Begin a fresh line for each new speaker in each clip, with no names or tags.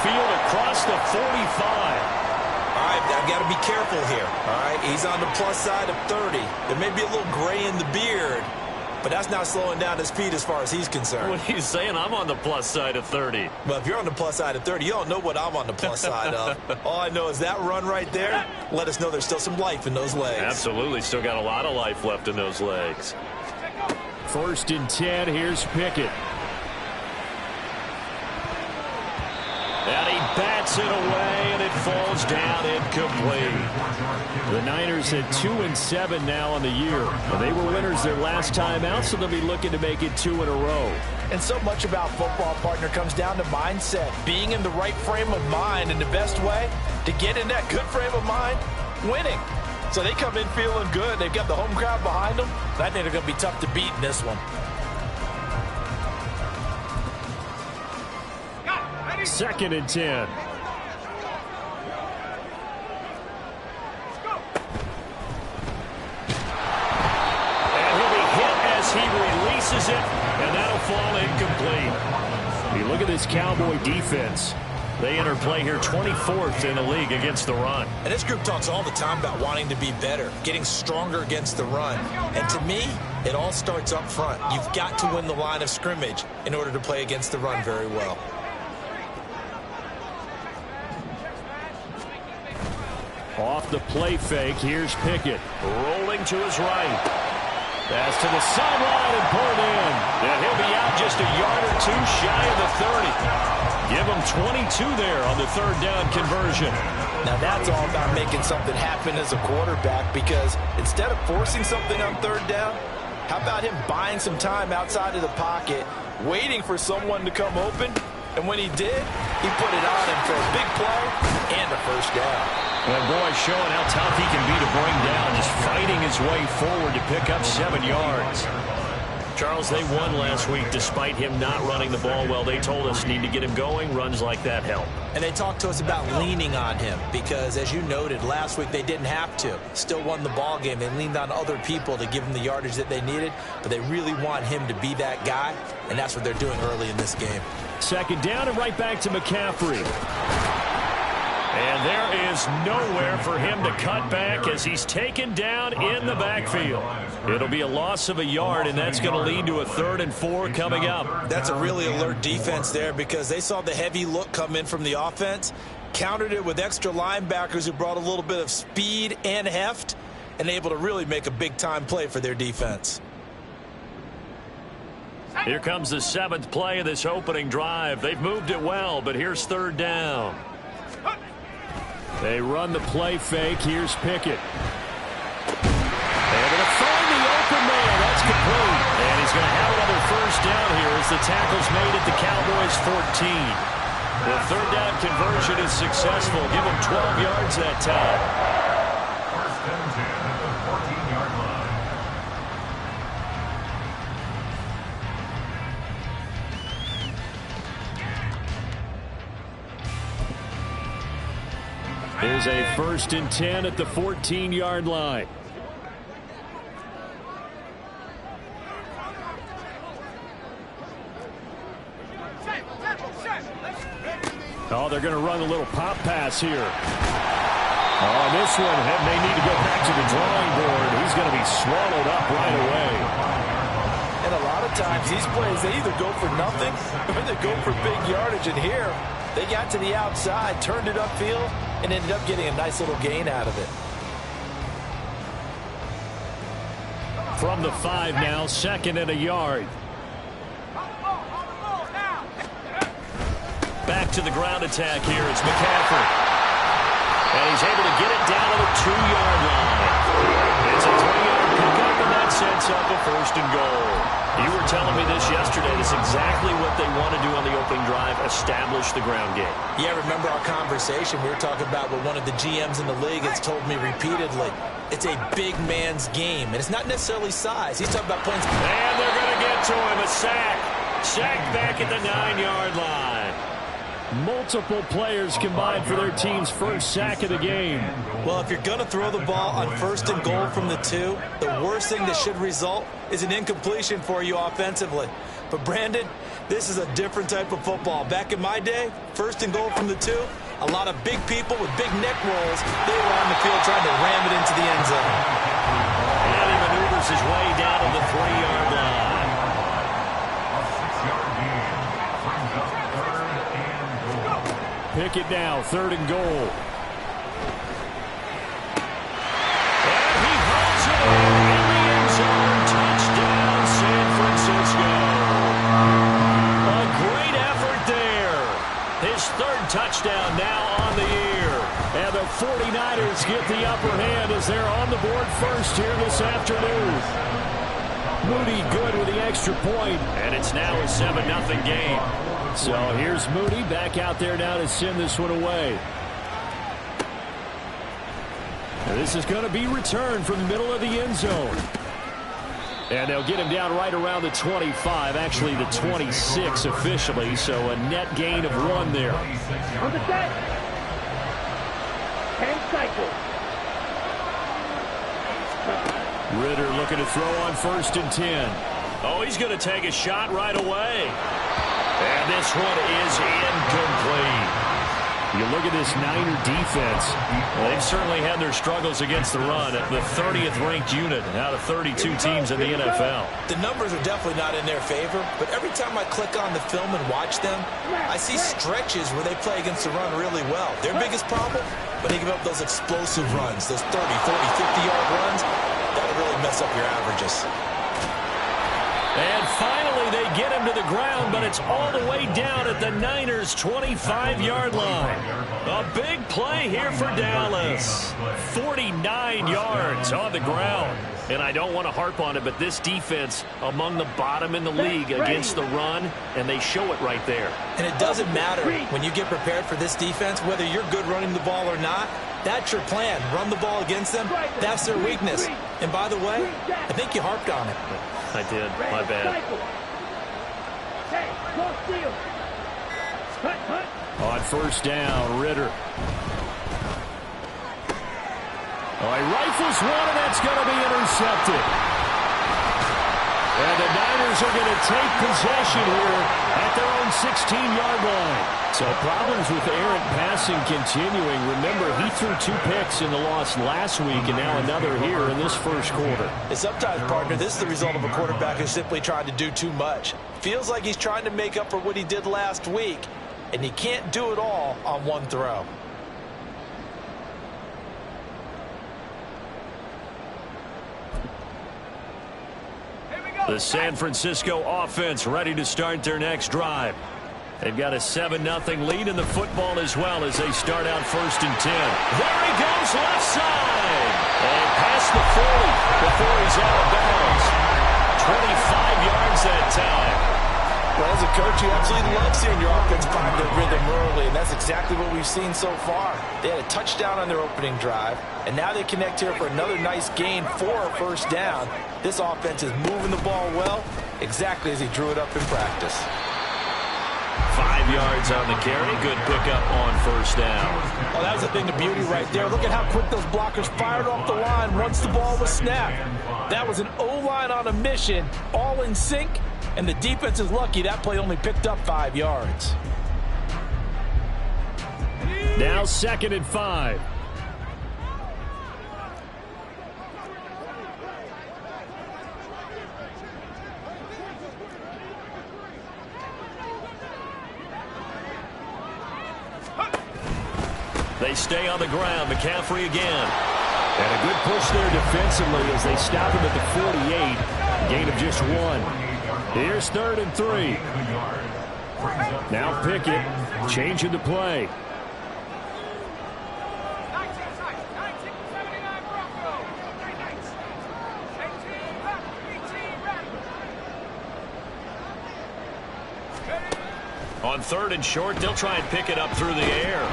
field across the 45.
All right, I've got to be careful here. All right, he's on the plus side of 30. There may be a little gray in the beard, but that's not slowing down his speed as far as he's concerned.
What are you saying? I'm on the plus side of 30.
Well, if you're on the plus side of 30, you don't know what I'm on the plus side of. All I know is that run right there let us know there's still some life in those legs.
Absolutely. Still got a lot of life left in those legs.
1st and 10. Here's Pickett.
And he bats it away, and it falls down incomplete.
The Niners at 2-7 now on the year. And they were winners their last time out, so they'll be looking to make it 2 in a row.
And so much about football, partner, comes down to mindset. Being in the right frame of mind, and the best way to get in that good frame of mind, winning. So they come in feeling good. They've got the home crowd behind them. I think they're going to be tough to beat in this one.
2nd and 10.
And he'll be hit as he releases it, and that'll fall incomplete.
You look at this Cowboy defense.
They enter play here 24th in the league against the run.
And this group talks all the time about wanting to be better, getting stronger against the run. And to me, it all starts up front. You've got to win the line of scrimmage in order to play against the run very well.
Off the play fake, here's Pickett.
Rolling to his right. Pass to the sideline and pulled in. And he'll be out just a yard or two shy of the 30. Give him 22 there on the 3rd down conversion.
Now that's all about making something happen as a quarterback, because instead of forcing something on 3rd down, how about him buying some time outside of the pocket, waiting for someone to come open, and when he did, he put it on him for a big play and a 1st down.
And boy, showing how tough he can be to bring down, just fighting his way forward to pick up 7 yards. Charles, they won last week despite him not running the ball well. They told us need to get him going. Runs like that help.
And they talked to us about leaning on him because, as you noted, last week they didn't have to. Still won the ball game. They leaned on other people to give them the yardage that they needed, but they really want him to be that guy, and that's what they're doing early in this game.
2nd down and right back to McCaffrey.
And there is nowhere for him to cut back as he's taken down in the backfield. It'll be a loss of a yard, and that's going to lead to a 3rd and 4 coming up.
That's a really alert defense there because they saw the heavy look come in from the offense, countered it with extra linebackers who brought a little bit of speed and heft, and able to really make a big-time play for their defense.
Here comes the 7th play of this opening drive. They've moved it well, but here's 3rd down.
They run the play fake. Here's Pickett. They're going to find the open man. That's complete.
And he's going to have another 1st down here as the tackle's made at the Cowboys 14. The 3rd down conversion is successful. Give him 12 yards that time.
1st and 10 at the 14-yard line.
Here's a 1st and 10 at the 14-yard line. Oh, they're going to run a little pop pass here. Oh, this one may need to go back to the drawing board. He's going to be swallowed up right away.
And a lot of times these plays, they either go for nothing or they go for big yardage. And here, they got to the outside, turned it upfield, and ended up getting a nice little gain out of it.
From the 5 now, 2nd and a yard.
Back to the ground attack here. It's McCaffrey. And he's able to get it down to the 2-yard line. It's a 3-yard pickup, and that sets up a 1st and goal. You were telling me this yesterday. That's exactly what they want to do on the opening drive, establish the ground game.
Yeah, remember our conversation? We were talking about what one of the GMs in the league has told me repeatedly. It's a big man's game, and it's not necessarily size. He's talking about playing.
And they're going to get to him. A sack. Sack back at the 9-yard line.
Multiple players combined for their team's 1st sack of the game.
Well, if you're going to throw the ball on 1st and goal from the 2, the worst thing that should result is an incompletion for you offensively. But, Brandon, This is a different type of football. Back in my day, 1st and goal from the 2, a lot of big people with big neck rolls. They were on the field trying to ram it into the end zone.
And he maneuvers his way down to the 3-yard line.
A 6-yard gain brings up 3rd and goal.
Pick it now, 3rd and goal.
And he hauls it in the end zone. Touchdown, San Francisco. A great effort there. His 3rd touchdown now on the year.
And the 49ers get the upper hand as they're on the board first here this afternoon. Moody good with the extra point.
And it's now a 7-0 game.
So here's Moody back out there now to send this one away. And this is going to be returned from the middle of the end zone. And they'll get him down right around the 25, actually the 26 officially, so a net gain of 1 there.
On the set. 10 cycles.
Ritter looking to throw on 1st and 10.
Oh, he's going to take a shot right away. And this one is incomplete.
You look at this Niner defense.
Well, they've certainly had their struggles against the run. The 30th ranked unit out of 32 teams in the NFL.
The numbers are definitely not in their favor, but every time I click on the film and watch them, I see stretches where they play against the run really well. Their biggest problem, when they give up those explosive runs, those 30, 40, 50-yard runs, that'll really mess up your averages.
And finally, they get him to the ground, but it's all the way down at the Niners' 25-yard line. A big play here for Dallas. 49 yards on the ground. And I don't want to harp on it, but this defense among the bottom in the league against the run, and they show it right there.
And it doesn't matter when you get prepared for this defense, whether you're good running the ball or not. That's your plan. Run the ball against them. That's their weakness. And by the way, I think you harped on it.
I did. My bad.
On 1st down, Ritter. Oh, he rifles one, and that's going to be intercepted. And the Niners are going to take possession here at their own 16-yard line. So problems with errant passing continuing. Remember, he threw 2 picks in the loss last week, and now another here in this first quarter.
And sometimes, partner, this is the result of a quarterback who's simply trying to do too much. Feels like he's trying to make up for what he did last week, and he can't do it all on one throw.
The San Francisco offense ready to start their next drive. They've got a 7-0 lead in the football as well as they start out 1st and 10. There he goes, left side. And past the 40 before he's out of bounds. 25 yards that time.
Well, as a coach, you absolutely love seeing your offense find their rhythm early, and that's exactly what we've seen so far. They had a touchdown on their opening drive, and now they connect here for another nice gain for a 1st down. This offense is moving the ball well, exactly as he drew it up in practice.
5 yards on the carry. Good pickup on 1st down.
Oh, that was a thing of beauty right there. Look at how quick those blockers fired off the line once the ball was snapped. That was an O-line on a mission, all in sync, and the defense is lucky that play only picked up 5 yards.
Now 2nd and 5.
They stay on the ground. McCaffrey again.
And a good push there defensively as they stop him at the 48. Gain of just 1. Here's 3rd and 3. Now Pickett changing the play.
On 3rd and short, they'll try and pick it up through the air.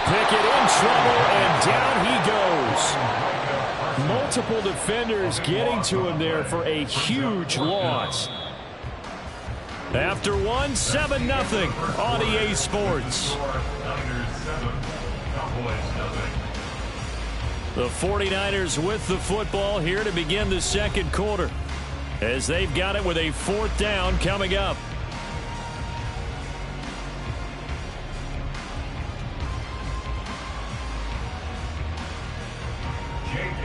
Pickett in trouble, and down he goes. Multiple defenders getting to him there for a huge loss. After 1, 7-0 on EA Sports. The 49ers with the football here to begin the 2nd quarter. as they've got it with a 4th down coming up.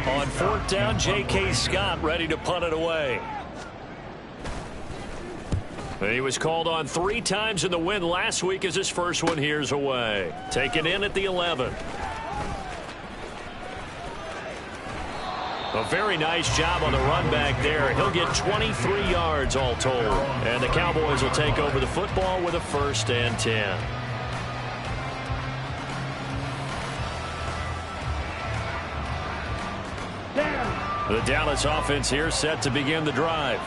On 4th down, J.K. Scott ready to punt it away. He was called on 3 times in the win last week as his first one here's away. Taken in at the 11. A very nice job on the run back there. He'll get 23 yards all told. And the Cowboys will take over the football with a 1st and 10. The Dallas offense here set to begin the drive.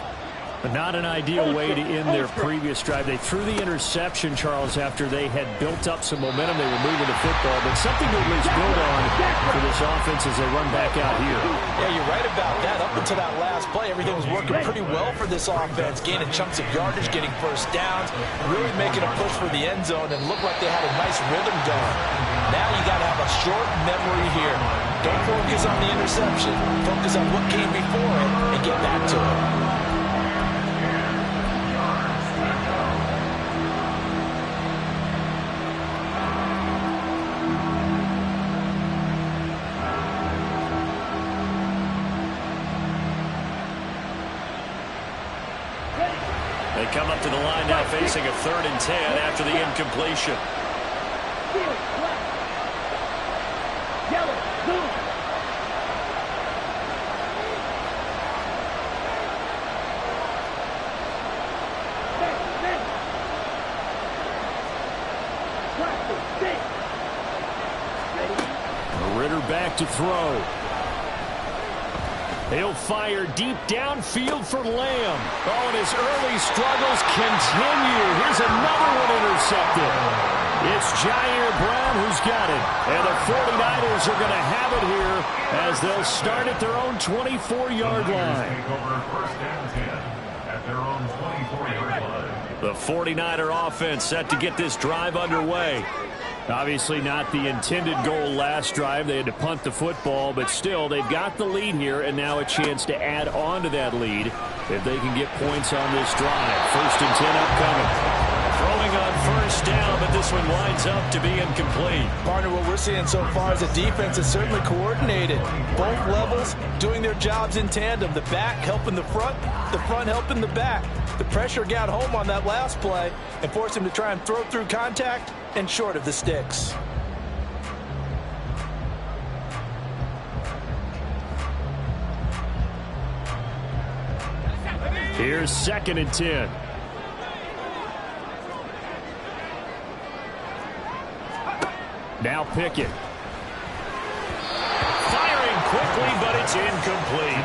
But not an ideal way to end their previous drive. They threw the interception, Charles, after they had built up some momentum. They were moving the football, but something to at least build on for this offense as they run back out here.
Yeah, you're right about that. Up until that last play, everything was working pretty well for this offense, gaining chunks of yardage, getting 1st downs, really making a push for the end zone, and looked like they had a nice rhythm going. Now you got to have a short memory here. Don't focus on the interception. Focus on what came before it and get back to it.
They come up to the line now facing a 3rd and 10 after the incompletion.
Yellow, blue.
Ritter back to throw. He'll fire deep downfield for Lamb. Oh, and his early struggles continue. Here's another one intercepted. It's Jair Brown who's got it. And the 49ers are going to have it here as they'll start at their own 24-yard line.
Take over 1st and 10 at their own 24-yard line.
The 49er offense set to get this drive underway. Obviously not the intended goal last drive. They had to punt the football, but still they've got the lead here and now a chance to add on to that lead if they can get points on this drive. 1st and 10 upcoming. Throwing on 1st down, but this one winds up to be incomplete.
Partner, what we're seeing so far is the defense is certainly coordinated. Both levels doing their jobs in tandem. The back helping the front helping the back. The pressure got home on that last play and forced him to try and throw through contact and short of the sticks.
Here's 2nd and 10. Now Pickett. Firing quickly, but it's incomplete.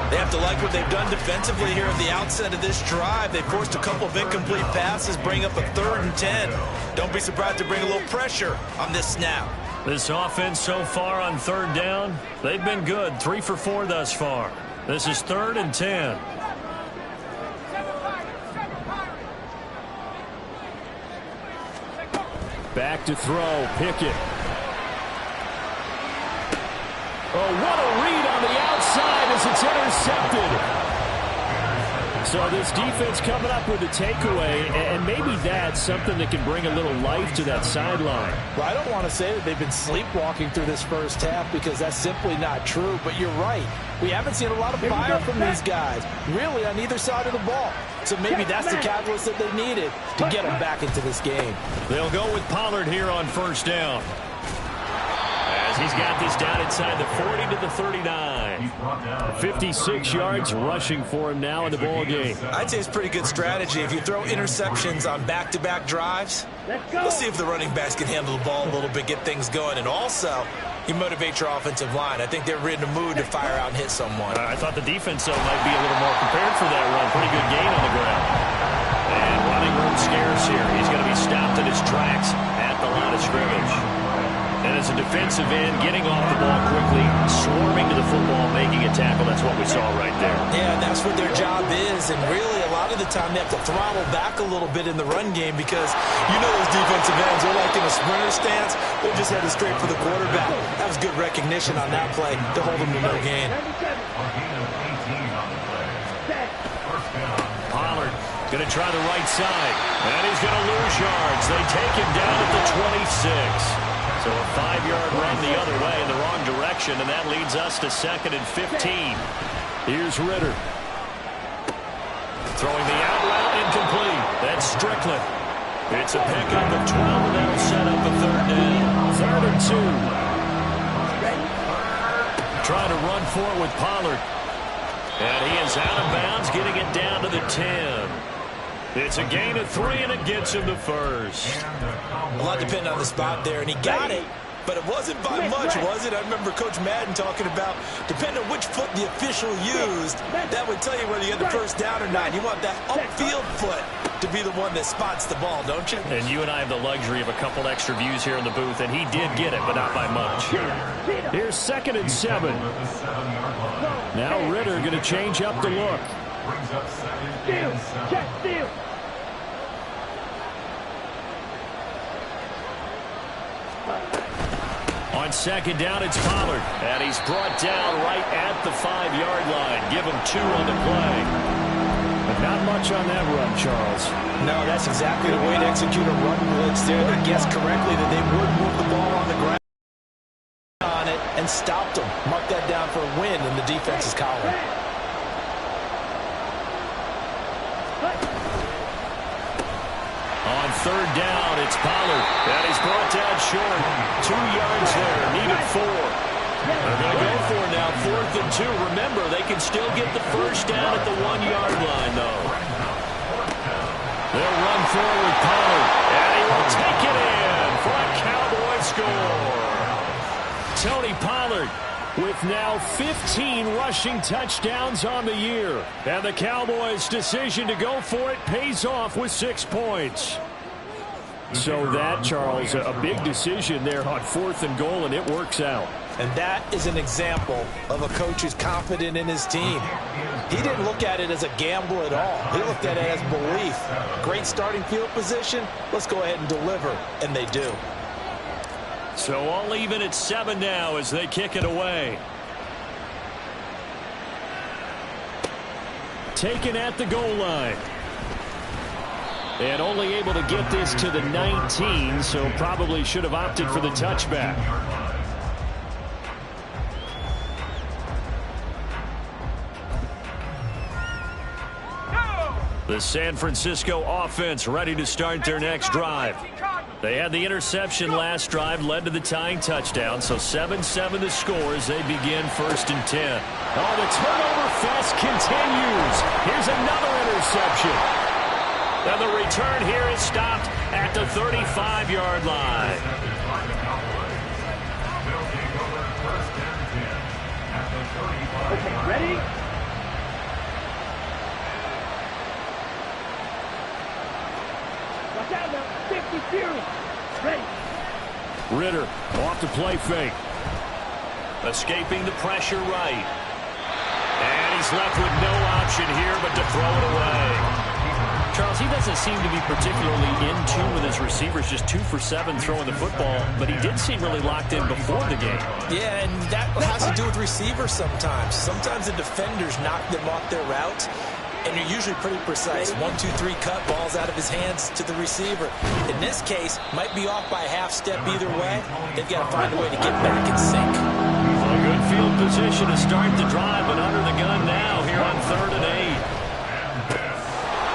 They have to like what they've done defensively here at the outset of this drive. They forced a couple of incomplete passes, bring up a 3rd and 10. Don't be surprised to bring a little pressure on this snap.
This offense so far on 3rd down, they've been good. 3 for 4 thus far. This is 3rd and 10. Back to throw, Pickett. Oh, what a read on the outside as it's intercepted. So this defense coming up with a takeaway, and maybe that's something that can bring a little life to that sideline.
Well, I don't want to say that they've been sleepwalking through this 1st half because that's simply not true, but you're right. We haven't seen a lot of fire from these guys, really on either side of the ball. So maybe that's the catalyst that they needed to get them back into this game.
They'll go with Pollard here on 1st down. As he's got this down inside the 40 to the 39. 56 yards rushing for him now in the ball game.
I'd say it's pretty good strategy. If you throw interceptions on back-to-back drives, let's see if the running backs can handle the ball a little bit, get things going. And also, you motivate your offensive line. I think they're in the mood to fire out and hit someone.
I thought the defense, though, might be a little more prepared for that run. Pretty good gain on the ground. And running room scarce here. He's going to be stopped in his tracks at the line of scrimmage. And as a defensive end, getting off the ball quickly, swarming to the football, making a tackle. That's what we saw right there.
Yeah, that's what their job is. And really, a lot of the time, they have to throttle back a little bit in the run game because you know those defensive ends are like in a sprinter stance. They're just headed straight for the quarterback. That was good recognition on that play to hold them to no gain.
Going to try the right side. And he's going to lose yards. They take him down at the 26. So a 5-yard run the other way in the wrong direction, and that leads us to 2nd and 15.
Here's Ritter.
Throwing the out route incomplete. That's Strickland. It's a pickup of 12, and that'll set up a 3rd down.
3rd and 2.
Trying to run for it with Pollard. And he is out of bounds, getting it down to the 10. It's a gain of 3, and it gets him to first.
A lot depended on the spot there, and he got it. But it wasn't by much, was it? I remember Coach Madden talking about, depending on which foot the official used, that would tell you whether you had the first down or not. You want that upfield foot to be the one that spots the ball, don't you?
And you and I have the luxury of a couple extra views here in the booth, and he did get it, but not by much.
Here's 2nd and 7. Now Ritter going to change up the look.
Brings up 2nd
Steal.
and 7.
Check steal.
On 2nd down, it's Pollard. And he's brought down right at the 5-yard line. Give him 2 on the play.
But not much on that run, Charles.
No, that's exactly the way to execute a run blitz there. They guessed correctly that they would move the ball on the ground on it and stopped them. Mark that down for a win in the defense's column.
On 3rd down, it's Pollard. And he's brought down short. 2 yards there, needed 4. They're going to go for it now, 4th and 2. Remember, they can still get the first down at the 1-yard line, though. They'll run forward, Pollard. And he will take it in for a Cowboy score.
Tony Pollard with now 15 rushing touchdowns on the year. And the Cowboys' decision to go for it pays off with 6 points. So that, Charles, a big decision there on 4th and goal, and it works out.
And that is an example of a coach who's confident in his team. He didn't look at it as a gamble at all. He looked at it as belief. Great starting field position. Let's go ahead and deliver. And they do.
So all even at 7 now as they kick it away.
Taken at the goal line. And only able to get this to the 19, so probably should have opted for the touchback.
The San Francisco offense ready to start their next drive. They had the interception last drive, led to the tying touchdown, so 7-7 the score as they begin 1st and 10.
Oh, the turnover fest continues. Here's another interception.
And the return here is stopped at the 35-yard line.
Okay, ready? Watch out now. 52. Ready.
Ritter off the play fake.
Escaping the pressure right. And he's left with no option here but to throw it away. Charles, he doesn't seem to be particularly in tune with his receivers, just 2 for 7 throwing the football, but he did seem really locked in before the game.
Yeah, and that has to do with receivers sometimes. Sometimes the defenders knock them off their routes, and you're usually pretty precise. 1, 2, 3 cut, balls out of his hands to the receiver. In this case, might be off by a half step either way. They've got to find a way to get back in sync.
A good field position to start the drive, but under the gun now here on 3rd and 8.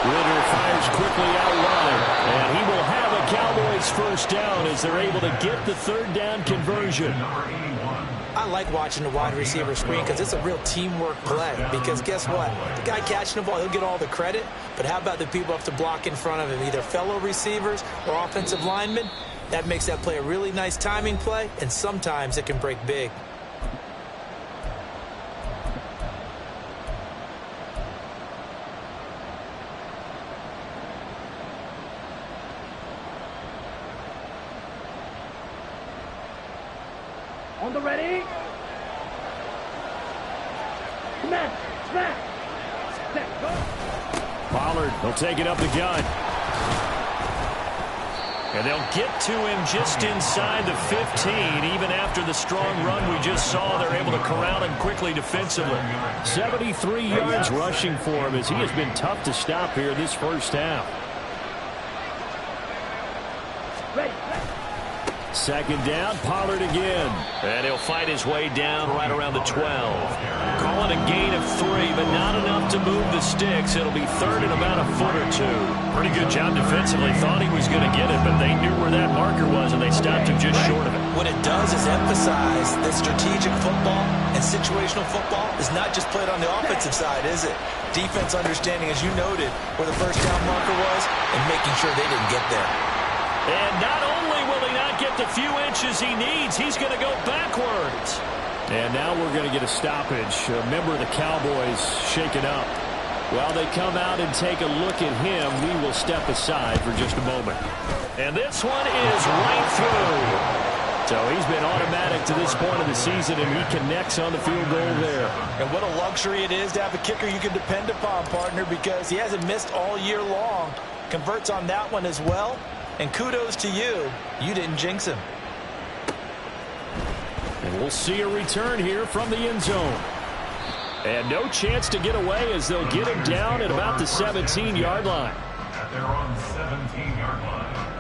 Ritter fires quickly out wide, and he will have a Cowboys first down as they're able to get the 3rd down conversion.
I like watching the wide receiver screen because it's a real teamwork play. Because guess what? The guy catching the ball, he'll get all the credit. But how about the people up to block in front of him, either fellow receivers or offensive linemen? That makes that play a really nice timing play, and sometimes it can break big.
On the ready. Smash. Smash. Set. Go.
Pollard will take it up the gun. And they'll get to him just inside the 15. Even after the strong run we just saw, they're able to corral him quickly defensively. 73 yards rushing for him as he has been tough to stop here this first half. Second down, Pollard again.
And he'll fight his way down right around the 12. Call it a gain of 3, but not enough to move the sticks. It'll be third and about a foot or two. Pretty good job defensively. Thought he was going to get it, but they knew where that marker was, and they stopped him just short of it.
What it does is emphasize that strategic football and situational football is not just played on the offensive side, is it? Defense understanding, as you noted, where the first down marker was and making sure they didn't get there.
And not only will he not get the few inches he needs, he's going to go backwards.
And now we're going to get a stoppage. A member of the Cowboys shaken up. While they come out and take a look at him, we will step aside for just a moment.
And this one is right through.
So he's been automatic to this point of the season, and he connects on the field goal there.
And what a luxury it is to have a kicker you can depend upon, partner, because he hasn't missed all year long. Converts on that one as well. And kudos to you. You didn't jinx him.
And we'll see a return here from the end zone. And no chance to get away as they'll get him down at about the 17-yard line.
At their own 17-yard line.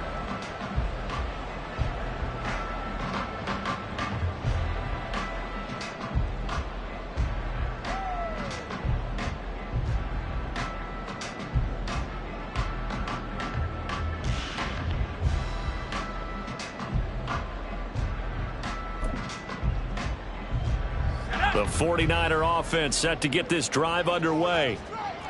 The 49er offense set to get this drive underway.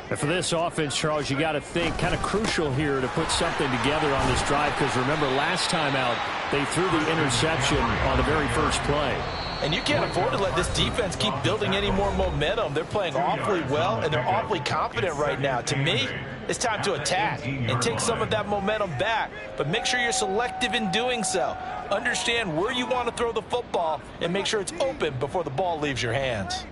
And for this offense, Charles, you got to think kind of crucial here to put something together on this drive, because remember last time out they threw the interception on the very first play.
And you can't afford to let this defense keep building any more momentum. They're playing awfully well, and they're awfully confident right now. To me, it's time to attack and take some of that momentum back. But make sure you're selective in doing so. Understand where you want to throw the football and make sure it's open before the ball leaves your hands.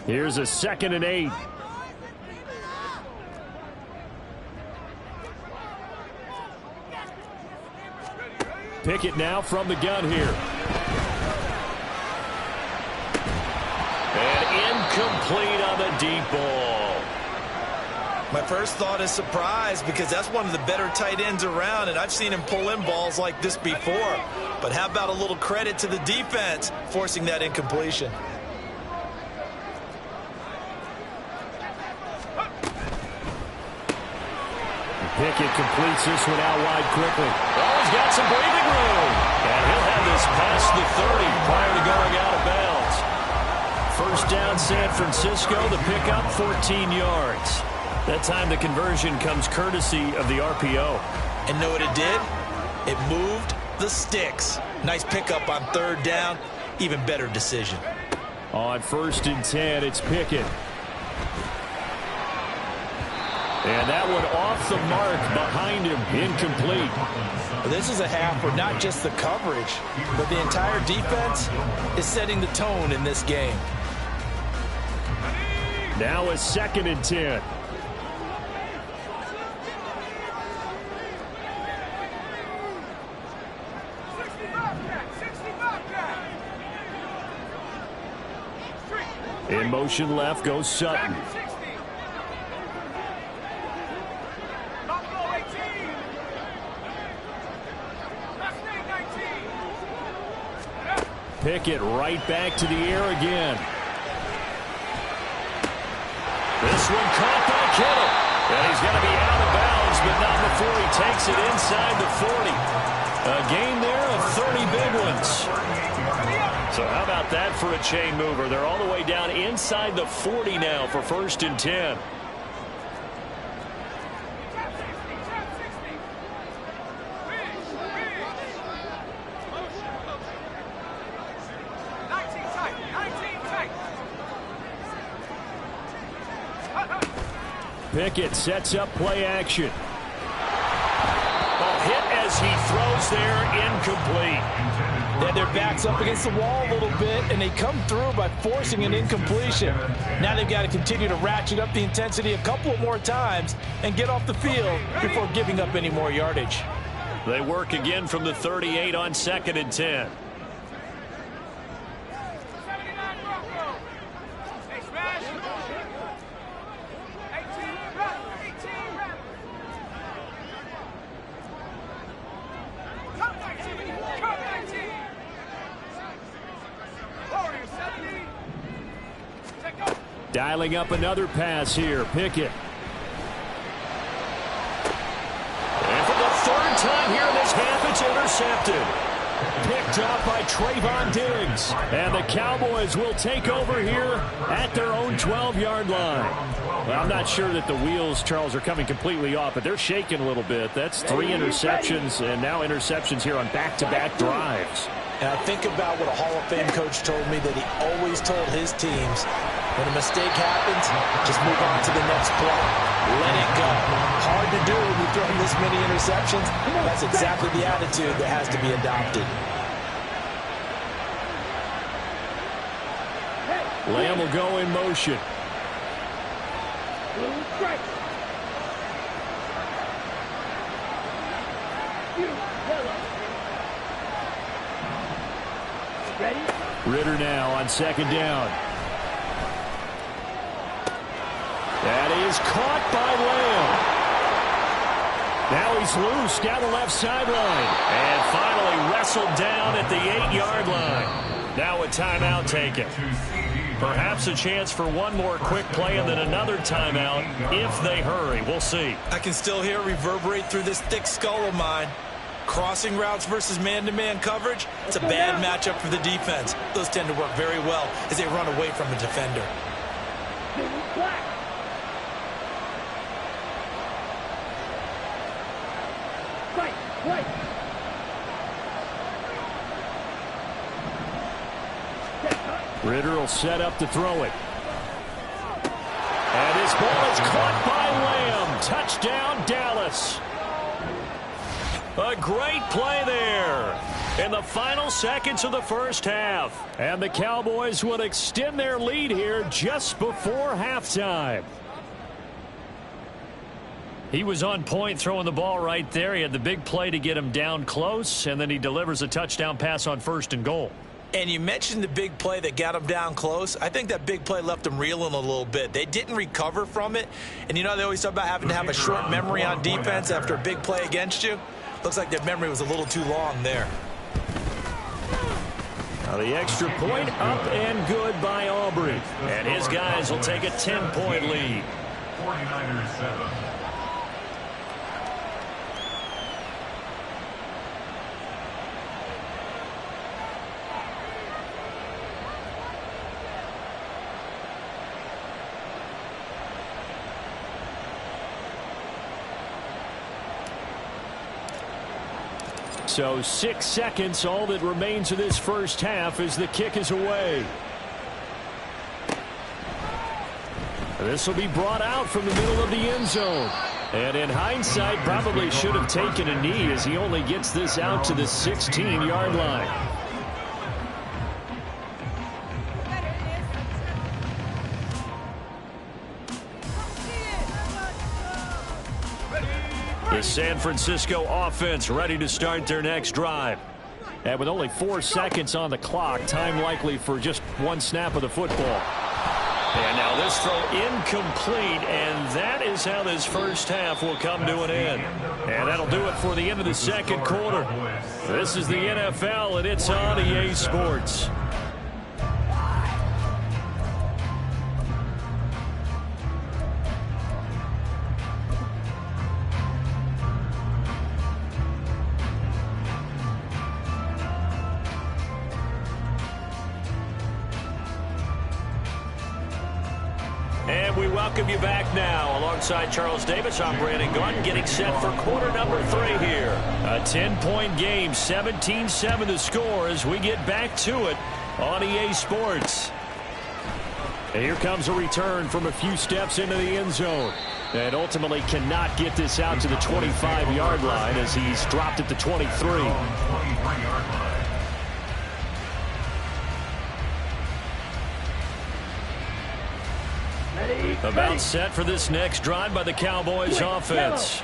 Here's a 2nd and 8. Pickett now from the gun here.
And incomplete on the deep ball.
My first thought is surprise, because that's one of the better tight ends around, and I've seen him pull in balls like this before. But how about a little credit to the defense forcing that incompletion?
Pickett completes this one out wide quickly.
Oh, he's got some breathing room. And he'll have this past the 30 prior to going out of bounds.
First down, San Francisco. The pickup, 14 yards. That time the conversion comes courtesy of the RPO.
And know what it did? It moved the sticks. Nice pickup on 3rd down. Even better decision.
On 1st and 10, it's Pickett. And that one off the mark behind him, incomplete.
This is a half where not just the coverage, but the entire defense is setting the tone in this game.
Now a 2nd and 10. In motion left goes Sutton. Pickett right back to the air again.
This one caught by Kittle. And he's going to be out of bounds, but not before he takes it inside the 40. A gain there of 30 big ones. So how about that for a chain mover? They're all the way down inside the 40 now for 1st and 10.
Pickett sets up play action.
Hit as he throws there, incomplete.
They had their backs up against the wall a little bit, and they come through by forcing an incompletion. Now they've got to continue to ratchet up the intensity a couple more times and get off the field before giving up any more yardage.
They work again from the 38 on 2nd and 10.
Dialing up another pass here. Pickett.
And for the 3rd time here in this half, it's intercepted.
Picked off by Trayvon Diggs. And the Cowboys will take over here at their own 12-yard line. Well, I'm not sure that the wheels, Charles, are coming completely off, but they're shaking a little bit. That's 3 interceptions, and now interceptions here on back-to-back drives.
And I think about what a Hall of Fame coach told me that he always told his teams, when a mistake happens, just move on to the next play. Let it go. Hard to do when you're throwing this many interceptions. That's exactly the attitude that has to be adopted.
Lamb will go in motion. Ritter now on 2nd down. That is caught by Lamb. Now he's loose down the left sideline.
And finally wrestled down at the 8-yard line. Now a timeout taken. Perhaps a chance for one more quick play and then another timeout if they hurry. We'll see.
I can still hear it reverberate through this thick skull of mine. Crossing routes versus man-to-man coverage, it's a bad matchup for the defense. Those tend to work very well as they run away from a defender.
Ritter will set up to throw it. And his ball is caught by Lamb. Touchdown, Dallas.
A great play there in the final seconds of the first half.
And the Cowboys will extend their lead here just before halftime.
He was on point throwing the ball right there. He had the big play to get him down close, and then he delivers a touchdown pass on 1st and goal.
And you mentioned the big play that got him down close. I think that big play left them reeling a little bit. They didn't recover from it. And you know they always talk about having to have a short memory on defense after a big play against you. Looks like their memory was a little too long there.
Now the extra point up and good by Aubrey.
And his guys will take a 10-point lead.
49ers 7.
So 6 seconds, all that remains of this first half as the kick is away. This will be brought out from the middle of the end zone. And in hindsight, probably should have taken a knee as he only gets this out to the 16-yard line.
The San Francisco offense ready to start their next drive.
And with only 4 seconds on the clock, time likely for just one snap of the football.
And now this throw incomplete, and that is how this first half will come to an end. And that'll do it for the end of the second quarter. This is the NFL, and it's on EA Sports. And we welcome you back now. Alongside Charles Davis, I'm Brandon Gunn, getting set for quarter number 3 here. A 10-point game, 17-7 the score as we get back to it on EA Sports.
And here comes a return from a few steps into the end zone. And ultimately cannot get this out to the 25-yard line as he's dropped at the 23.
23-yard line.
About set for this next drive by the Cowboys offense.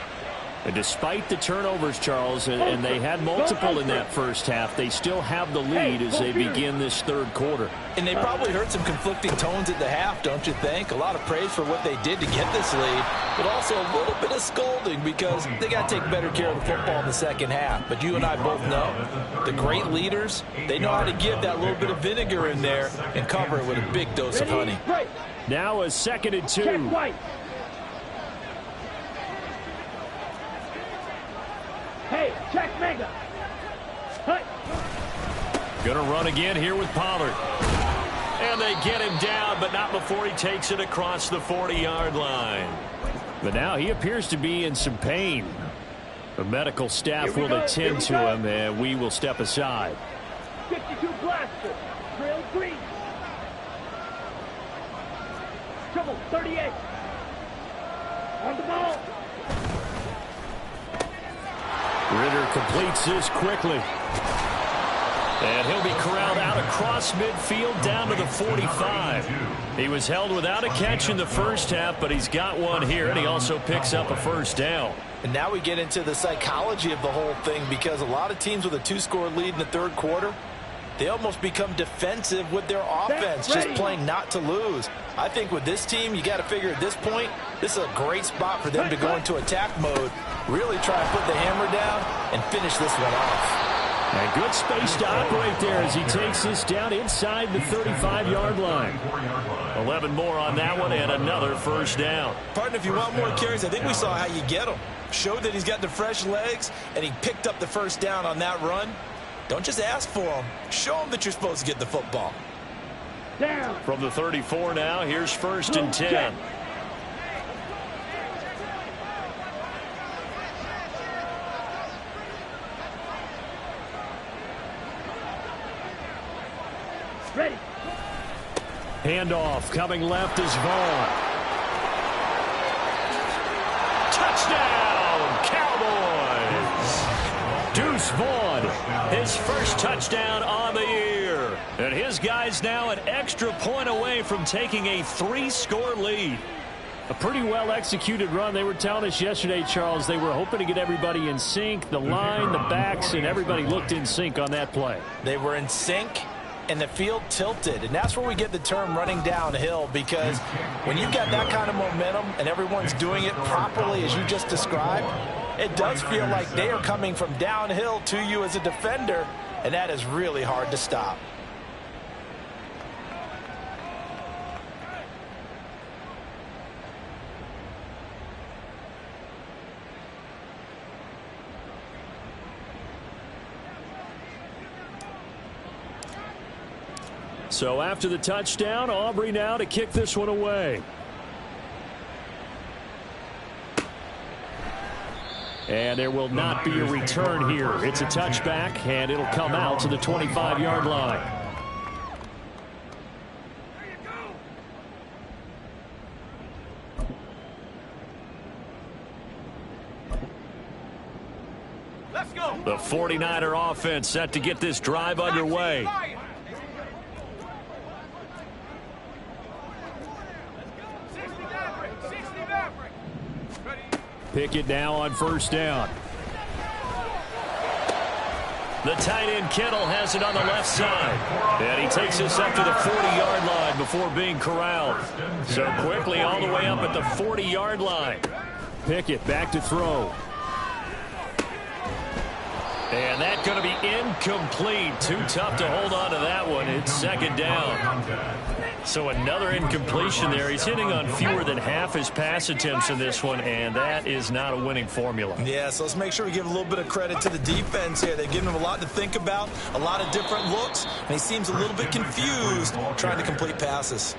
And despite the turnovers, Charles, and they had multiple in that first half, they still have the lead as they begin this third quarter.
And they probably heard some conflicting tones at the half, don't you think? A lot of praise for what they did to get this lead, but also a little bit of scolding because they got to take better care of the football in the second half. But you and I both know the great leaders, they know how to give that little bit of vinegar in there and cover it with a big dose of honey.
Now a 2nd and 2.
Check white. Hey, check mega. Hut.
Gonna run again here with Pollard. And they get him down, but not before he takes it across the 40-yard line. But now he appears to be in some pain. The medical staff will attend to him, and we will step aside.
52 blaster. Trail 3. Trouble 38. On the ball.
Ritter completes this quickly. And he'll be corralled out across midfield down to the 45. He was held without a catch in the first half, but he's got one here, and he also picks up a first down.
And now we get into the psychology of the whole thing because a lot of teams with a 2-score lead in the third quarter, they almost become defensive with their offense, just playing not to lose. I think with this team, you got to figure at this point, this is a great spot for them to go into attack mode, really try and put the hammer down and finish this one off.
And good space to operate there as he takes this down inside the 35-yard line. 11 more on that one and another first down.
Partner, if you want more carries, I think we saw how you get them. Showed that he's got the fresh legs, and he picked up the first down on that run. Don't just ask for them. Show them that you're supposed to get the football.
Down.
From the 34 now, here's 1st and 10.
Ready.
Handoff coming left is Vaughn. Touchdown, Cowboys! Deuce Vaughn, his first touchdown on the year. And his guys now an extra point away from taking a 3-score lead. A pretty well-executed run. They were telling us yesterday, Charles, they were hoping to get everybody in sync, the line, the backs, and everybody looked in sync on that play.
They were in sync, and the field tilted. And that's where we get the term running downhill, because when you've got that kind of momentum and everyone's doing it properly as you just described, it does feel like they are coming from downhill to you as a defender, and that is really hard to stop.
So after the touchdown, Aubrey now to kick this one away. And there will not be a return here. It's a touchback, and it'll come out to the 25-yard line.
Let's go.
The 49er offense set to get this drive underway. Pickett now on first down. The tight end Kittle has it on the left side. And he takes this up to the 40-yard line before being corralled. So quickly all the way up at the 40-yard line. Pickett back to throw. And that's going to be incomplete. Too tough to hold on to that one. It's second down. So another incompletion there. He's hitting on fewer than half his pass attempts in this one, and that is not a winning formula.
Yeah, so let's make sure we give a little bit of credit to the defense here. They've given him a lot to think about, a lot of different looks, and he seems a little bit confused trying to complete passes.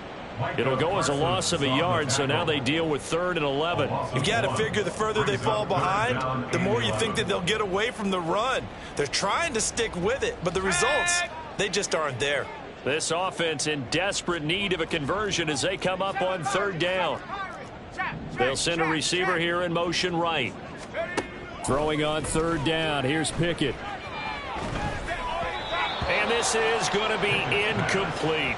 It'll go as a loss of a yard, so now they deal with 3rd and 11.
You've got to figure the further they fall behind, the more you think that they'll get away from the run. They're trying to stick with it, but the results, they just aren't there.
This offense in desperate need of a conversion as they come up on third down. They'll send a receiver here in motion right. Throwing on third down. Here's Pickett. And this is going to be incomplete.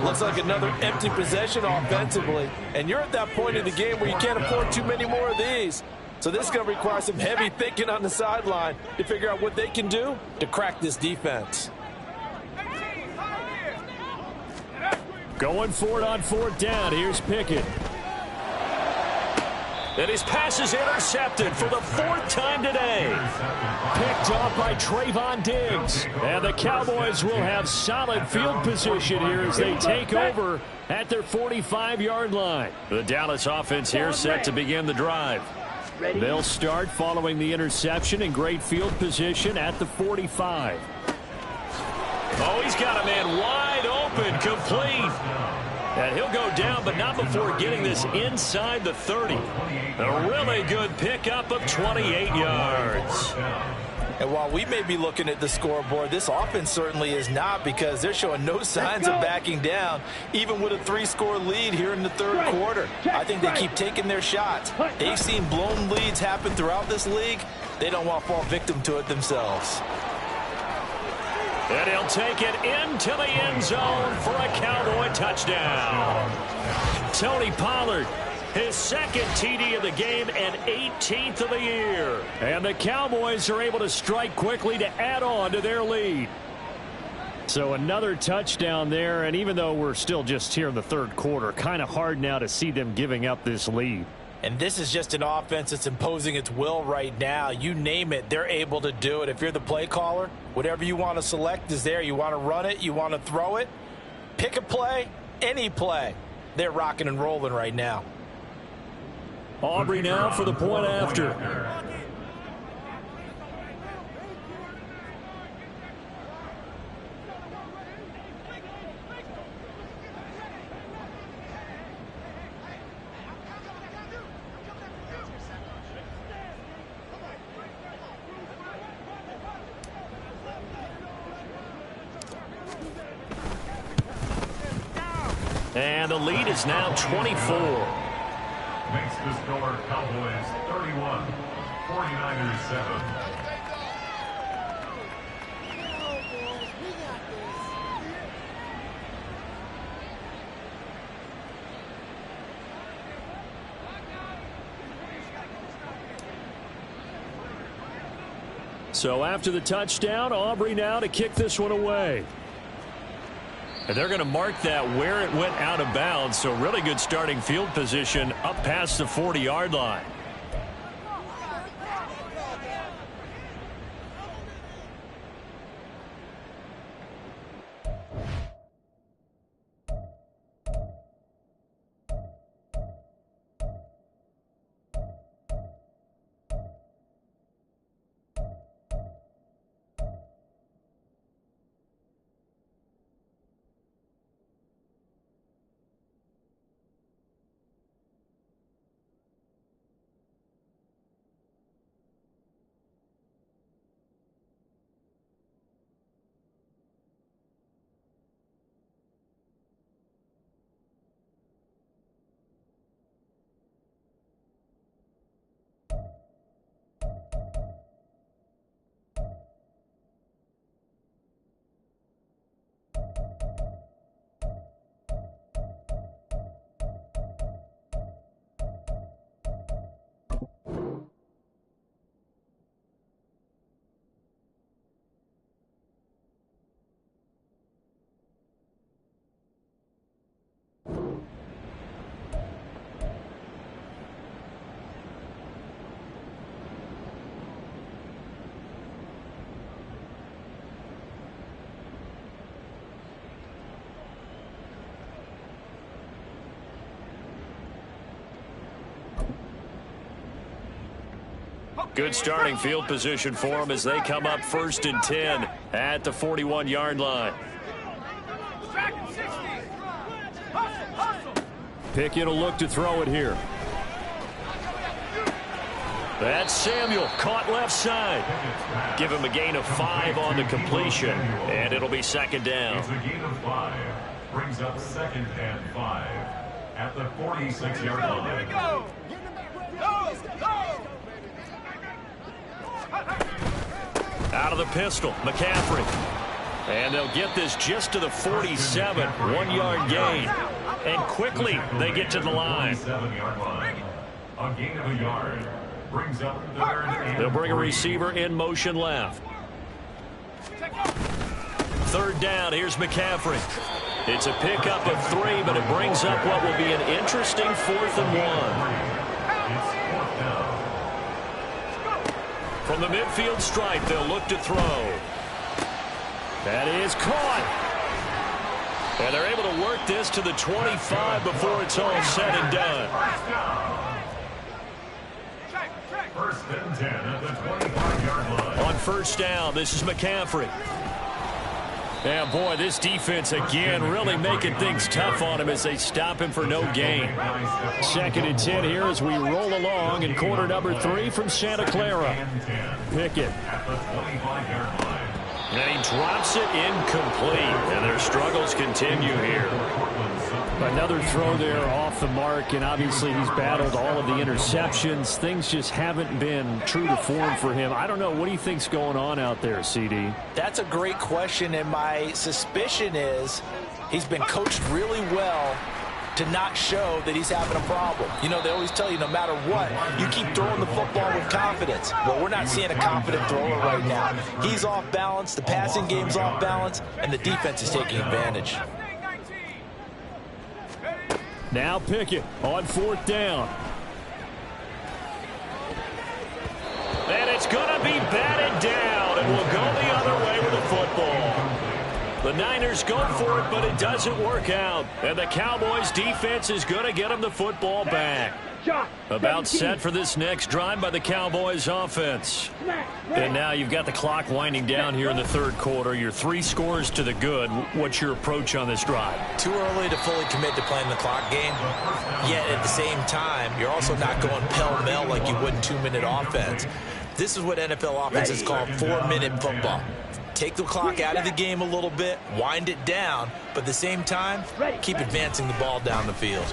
Looks like another empty possession offensively. And you're at that point in the game where you can't afford too many more of these. So this is going to require some heavy thinking on the sideline to figure out what they can do to crack this defense.
Going for it on fourth down. Here's Pickett. And his pass is intercepted for the fourth time today. Picked off by Trayvon Diggs. And the Cowboys will have solid field position here as they take over at their 45-yard line. The Dallas offense here set to begin the drive. They'll start following the interception in great field position at the 45. Oh, he's got a man wide open, complete. And he'll go down, but not before getting this inside the 30. A really good pickup of 28 yards.
And while we may be looking at the scoreboard, this offense certainly is not, because they're showing no signs of backing down, even with a 3-score lead here in the third quarter. I think they keep taking their shots. They've seen blown leads happen throughout this league. They don't want to fall victim to it themselves.
And he'll take it into the end zone for a Cowboy touchdown. Tony Pollard, his second TD of the game and 18th of the year. And the Cowboys are able to strike quickly to add on to their lead. So another touchdown there, and even though we're still just here in the third quarter, kind of hard now to see them giving up this lead.
And this is just an offense that's imposing its will right now. You name it, they're able to do it. If you're the play caller, whatever you want to select is there. You want to run it, you want to throw it. Pick a play, any play. They're rocking and rolling right now.
Aubrey now for the point after. And the lead is now 24.
Makes the score Cowboys 31, 49ers 7.
So after the touchdown, Aubrey now to kick this one away. And they're going to mark that where it went out of bounds. So really good starting field position up past the 40-yard line. Good starting field position for them as they come up 1st and 10 at the 41-yard line. Pickett will look to throw it here.
That's Samuel, caught left side. Give him a gain of 5 on the completion, and it'll be second down.
It's a gain of 5. Brings up 2nd and 5 at the 46-yard line.
Here we go. Go, go.
Out of the pistol, McCaffrey. And they'll get this just to the 47, 1-yard gain. And quickly they get to the line.
47-yard line. A gain of a yard. Brings up 3rd and
They'll bring a
3.
receiver in motion left. 3rd down, here's McCaffrey. It's a pickup of 3, but it brings up what will be an interesting 4th and 1.
It's 4th down.
From the midfield stripe, they'll look to throw. That is caught. And they're able to work this to the 25 before it's all said and done.
First and 10 at the 25-yard line.
On 1st down, this is McCaffrey. Yeah, boy, this defense again really making things tough on him as they stop him for no gain.
2nd and 10 here as we roll along in quarter number 3 from Santa Clara. Pickett.
At the 25-yard line.
And he drops it incomplete, and their struggles continue here.
Another throw there off the mark, and obviously he's battled all of the interceptions. Things just haven't been true to form for him. I don't know. What do you think's going on out there, CD?
That's a great question, and my suspicion is he's been coached really well to not show that he's having a problem. You know, they always tell you no matter what, you keep throwing the football with confidence. Well, we're not seeing a confident thrower right now. He's off balance, the passing game's off balance, and the defense is taking advantage.
Now Pickett on 4th down.
And it's going to be batted down, and will go the other way with the football. The Niners go for it, but it doesn't work out. And the Cowboys defense is going to get them the football back. About set for this next drive by the Cowboys offense. And now you've got the clock winding down here in the 3rd quarter. Your 3 scores to the good. What's your approach on this drive?
Too early to fully commit to playing the clock game. Yet at the same time, you're also not going pell-mell like you would in 2-minute offense. This is what NFL offenses call 4-minute football. Take the clock out of the game a little bit, wind it down, but at the same time, keep advancing the ball down the field.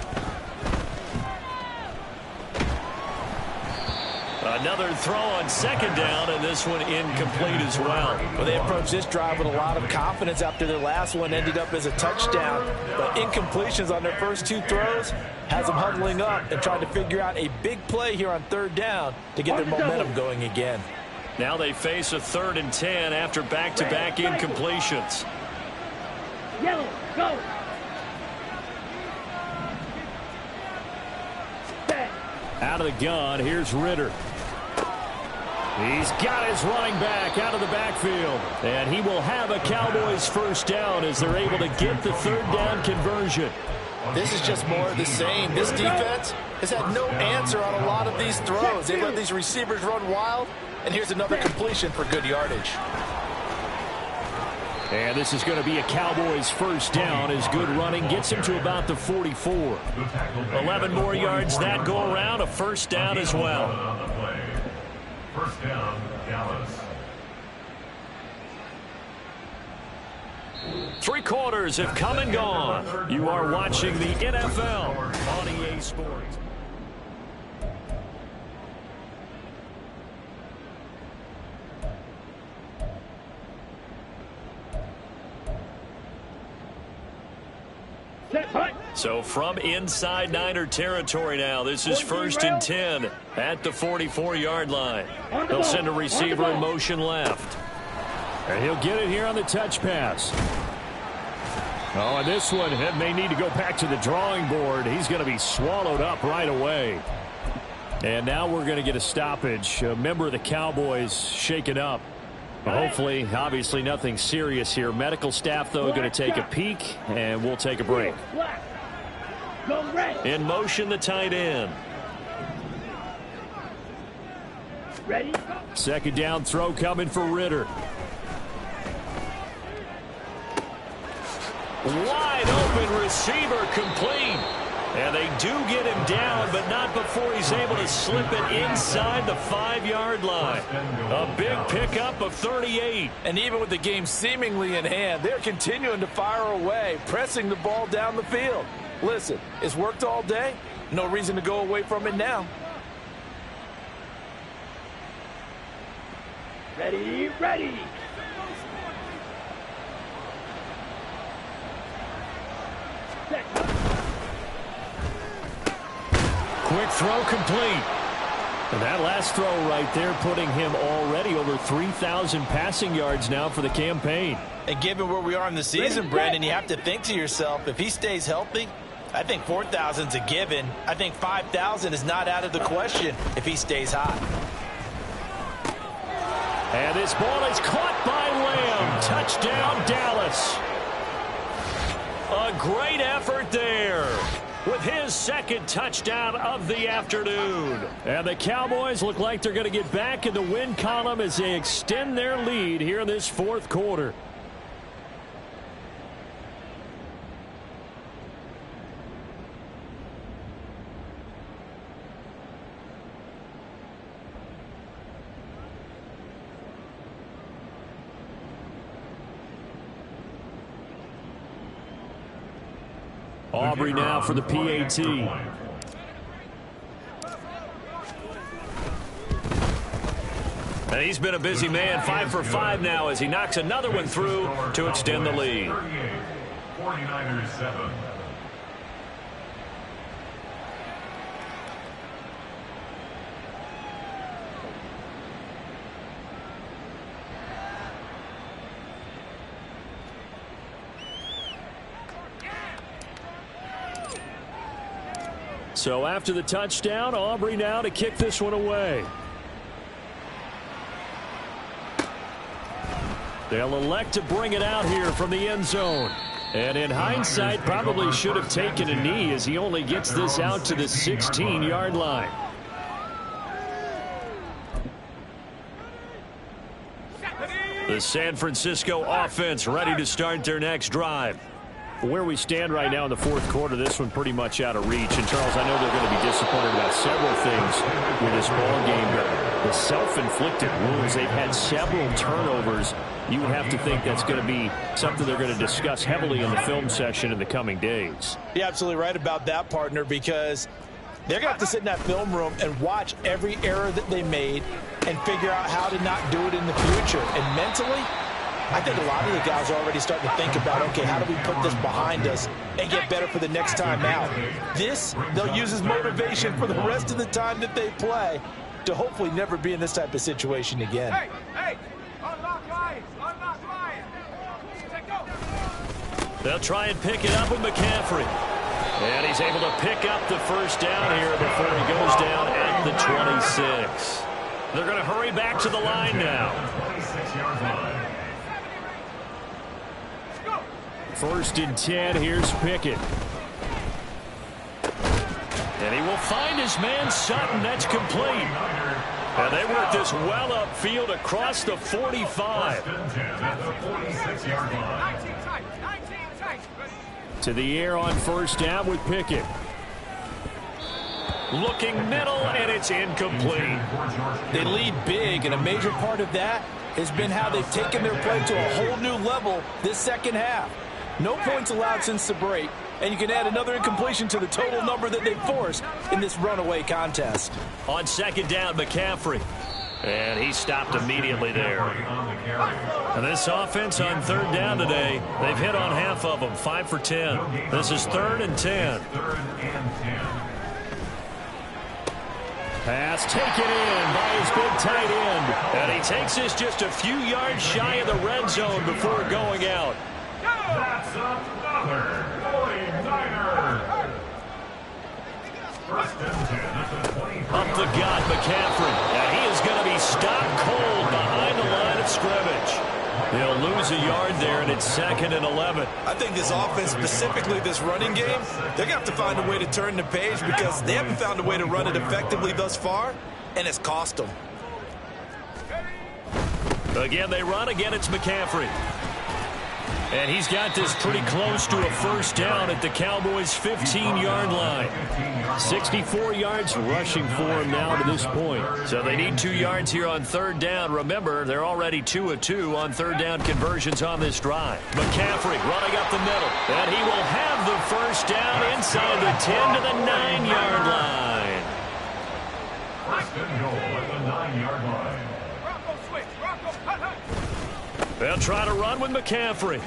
Another throw on 2nd down, and this one incomplete as well.
Well, they approached this drive with a lot of confidence after their last one ended up as a touchdown. But incompletions on their first 2 throws has them huddling up and trying to figure out a big play here on 3rd down to get their momentum going again.
Now they face a 3rd and 10 after back-to-back incompletions.
Yellow, go.
Out of the gun, here's Ritter. He's got his running back out of the backfield. And he will have a Cowboys 1st down as they're able to get the 3rd down conversion.
This is just more of the same. This defense has had no answer on a lot of these throws. They let these receivers run wild, and here's another completion for good yardage.
And this is going to be a Cowboys 1st down as good running gets him to about the 44.
11 more yards that go around, a 1st down as well.
1st down, Dallas.
3 quarters have come and gone. You are watching the NFL on EA Sports. So from inside Niner territory now, this is 1st and 10 at the 44-yard line. They'll send a receiver in motion left.
And he'll get it here on the touch pass. Oh, and this one may need to go back to the drawing board. He's going to be swallowed up right away. And now we're going to get a stoppage. A member of the Cowboys shaken up. Hopefully, obviously nothing serious here. Medical staff, though, going to take a peek, and we'll take a break.
In motion, the tight end.
Ready?
2nd down throw coming for Ritter.
Wide open receiver complete.
And they do get him down, but not before he's able to slip it inside the 5-yard line. A big pickup of 38.
And even with the game seemingly in hand, they're continuing to fire away, pressing the ball down the field. Listen, it's worked all day. No reason to go away from it now.
Ready, ready.
Quick throw complete. And that last throw right there putting him already over 3,000 passing yards now for the campaign.
And given where we are in the season, Brandon, you have to think to yourself, if he stays healthy, I think 4,000 is a given. I think 5,000 is not out of the question if he stays hot.
And this ball is caught by Lamb. Touchdown, Dallas. A great effort there with his second touchdown of the afternoon. And the Cowboys look like they're going to get back in the win column as they extend their lead here in this fourth quarter. Aubrey now for the PAT. And he's been a busy man, 5 for 5 now as he knocks another one through to extend the lead.
49ers 7.
So after the touchdown, Aubrey now to kick this one away. They'll elect to bring it out here from the end zone. And in hindsight, probably should have taken a knee as he only gets this out to the 16-yard line. The San Francisco offense ready to start their next drive. Where we stand right now in the fourth quarter, this one pretty much out of reach. And, Charles, I know they're going to be disappointed about several things with this ball game, but the self-inflicted wounds, they've had several turnovers. You would have to think that's going to be something they're going to discuss heavily in the film session in the coming days.
You're absolutely right about that, partner, because they're going to have to sit in that film room and watch every error that they made and figure out how to not do it in the future. And mentally, I think a lot of the guys are already starting to think about, okay, how do we put this behind us and get better for the next time out? This, they'll use as motivation for the rest of the time that they play to hopefully never be in this type of situation again.
Hey, unlock lines, unlock lines. Go.
They'll try and pick it up with McCaffrey. And he's able to pick up the first down here before he goes down at the 26. They're going to hurry back to the line now.
26-yard line.
First and 10, here's Pickett. And he will find his man Sutton. That's complete. And they work this well upfield across the 45. To the air on first down with Pickett. Looking middle, and it's incomplete.
They lead big, and a major part of that has been how they've taken their play to a whole new level this second half. No points allowed since the break, and you can add another incompletion to the total number that they've forced in this runaway contest.
On second down, McCaffrey. And he stopped immediately there. And this offense on third down today, they've hit on half of them, 5 for 10. This is 3rd and 10. Pass taken in by his big tight end. And he takes this just a few yards shy of the red zone before going out.
That's another 49er. First and 10 at the 25.
Up the gut, McCaffrey. And he is going to be stopped cold behind the line of scrimmage. They'll lose a yard there, and it's 2nd and 11.
I think this offense, specifically this running game, they're going to have to find a way to turn the page because they haven't found a way to run it effectively thus far, and it's cost them.
Again, they run. Again, it's McCaffrey. And he's got this pretty close to a first down at the Cowboys' 15-yard line. 64 yards rushing for him now to this point.
So they need 2 yards here on third down. Remember, they're already 2 of 2 on third down conversions on this drive. McCaffrey running up the middle. And he will have the first down inside the 10 to the 9-yard line.
First and goal at the 9-yard line.
Rocco switch. Rocco cut.
They'll try to run with McCaffrey.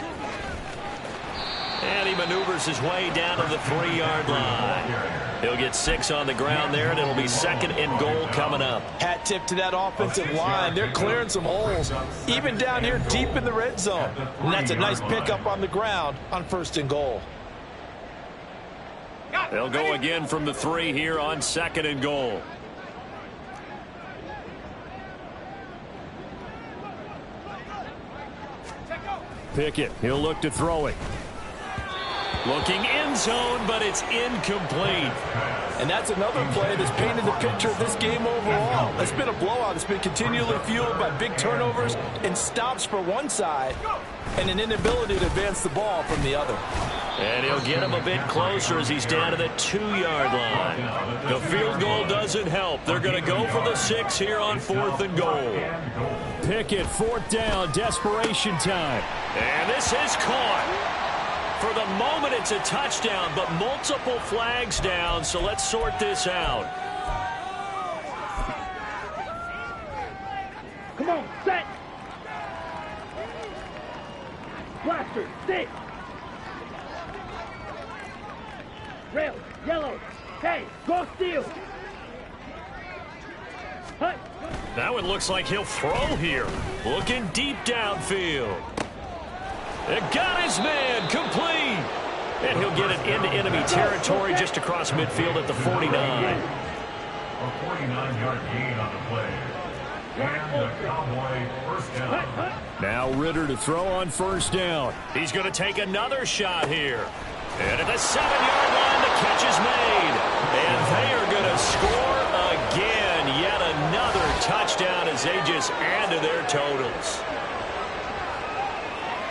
And he maneuvers his way down to the 3-yard line. He'll get 6 on the ground there, and it'll be second and goal coming up.
Hat tip to that offensive line. They're clearing some holes, even down here deep in the red zone. And that's a nice pickup on the ground on first and goal.
They'll go again from the 3 here on second and goal.
Pickett, he'll look to throw it.
Looking end zone, but it's incomplete.
And that's another play that's painted the picture of this game overall. It's been a blowout. It's been continually fueled by big turnovers and stops for one side and an inability to advance the ball from the other.
And he'll get him a bit closer as he's down to the 2-yard line. The field goal doesn't help. They're going to go for the 6 here on fourth and goal.
Pickett, fourth down, desperation time.
And this is caught. For the moment, it's a touchdown, but multiple flags down, so let's sort this out.
Come on, set. Blaster, stick. Red, yellow. Hey, go steal. Hut.
That one looks like he'll throw here. Looking deep downfield. It got his man complete. And he'll get it into enemy territory just across midfield at the 49.
A 49-yard gain on the play. And the Cowboy first down.
Now Ritter to throw on first down.
He's going to take another shot here. And at the 7-yard line, the catch is made. And they are going to score again. Yet another touchdown as they just add to their totals.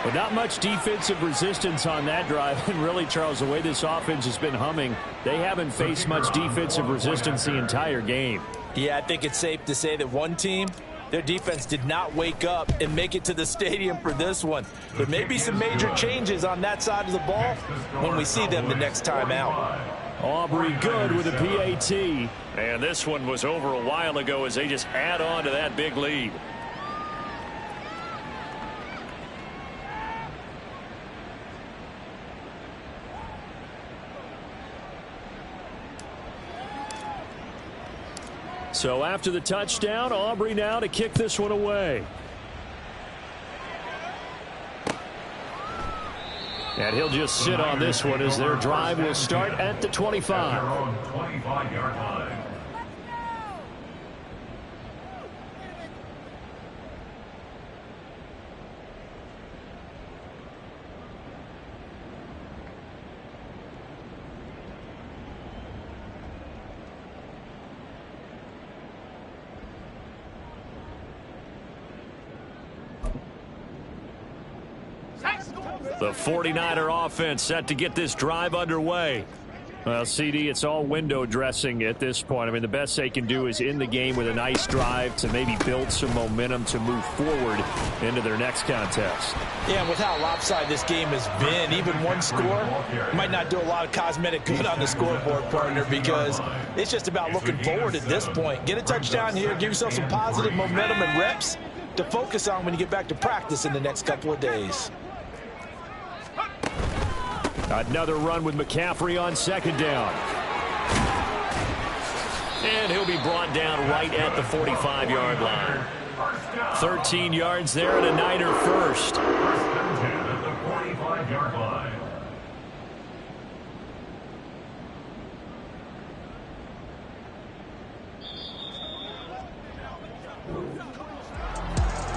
But not much defensive resistance on that drive. And really, Charles, the way this offense has been humming, they haven't faced much defensive resistance the entire game.
Yeah, I think it's safe to say that one team, their defense did not wake up and make it to the stadium for this one. There may be some major changes on that side of the ball when we see them the next time out.
Aubrey good with a PAT.
And this one was over a while ago as they just add on to that big lead.
So after the touchdown, Aubrey now to kick this one away. And he'll just sit on this one as their drive will start at the 25.
25-yard line.
The 49er offense set to get this drive underway.
Well, CD, it's all window dressing at this point. I mean, the best they can do is in the game with a nice drive to maybe build some momentum to move forward into their next contest.
Yeah, with how lopsided this game has been, even one score might not do a lot of cosmetic good on the scoreboard, partner, because it's just about looking forward at this point. Get a touchdown here, give yourself some positive momentum and reps to focus on when you get back to practice in the next couple of days.
Another run with McCaffrey on second down.
And he'll be brought down right at the 45-yard line. 13 yards there and a Niner first.
First and 10 at the 45-yard line.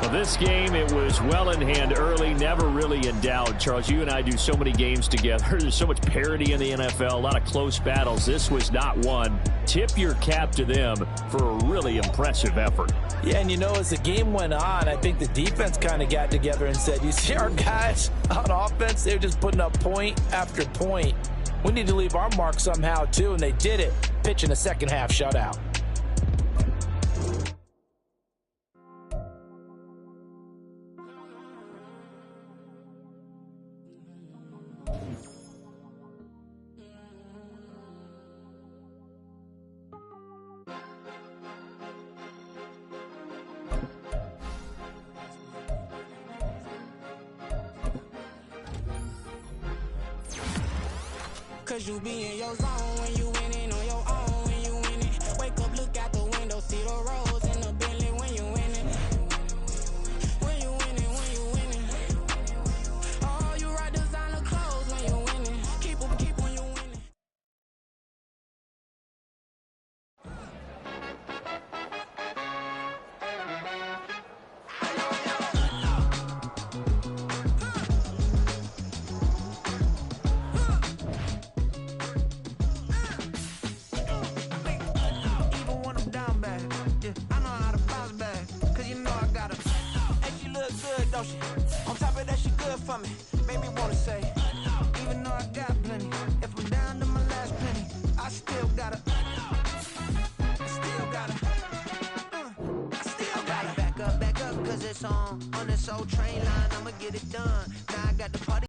Well, this game, it was well in hand early, never really in doubt. Charles, you and I do so many games together. There's so much parity in the NFL, a lot of close battles. This was not one. Tip your cap to them for a really impressive effort.
Yeah, and you know, as the game went on, I think the defense kind of got together and said, you see our guys on offense, they're just putting up point after point. We need to leave our mark somehow, too, and they did it, pitching a second-half shutout.
Cause you be in your zone when you winning on your own when you winning. Wake up, look out the window, see the roads in the Bentley when you winning. When you winning, when you winning. Oh, you right designer clothes when you winning. Keep when you winning.
Don't she? On top of that, she good for me. Made me wanna say, even though I got plenty, if I'm down to my last penny, I still gotta back up, cause it's on this old train line, I'ma get it done. Now I got the party.